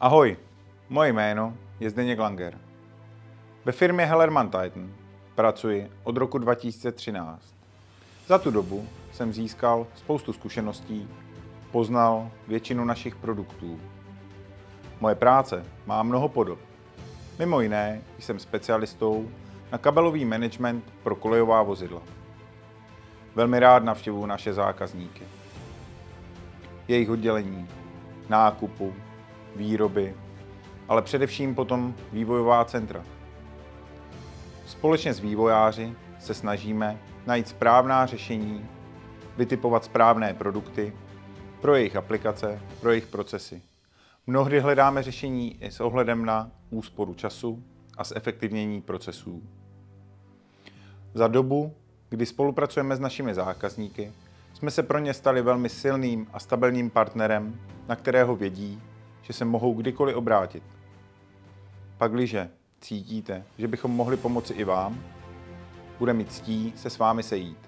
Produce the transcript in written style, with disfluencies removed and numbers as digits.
Ahoj, moje jméno je Zdeněk Langer. Ve firmě Hellermann Titan pracuji od roku 2013. Za tu dobu jsem získal spoustu zkušeností, poznal většinu našich produktů. Moje práce má mnoho podob. Mimo jiné jsem specialistou na kabelový management pro kolejová vozidla. Velmi rád navštěvuji naše zákazníky. Jejich oddělení, nákupu, výroby, ale především potom vývojová centra. Společně s vývojáři se snažíme najít správná řešení, vytipovat správné produkty pro jejich aplikace, pro jejich procesy. Mnohdy hledáme řešení i s ohledem na úsporu času a zefektivnění procesů. Za dobu, kdy spolupracujeme s našimi zákazníky, jsme se pro ně stali velmi silným a stabilním partnerem, na kterého vědí, že se mohou kdykoliv obrátit. Pakliže cítíte, že bychom mohli pomoci i vám, bude mi ctí se s vámi sejít.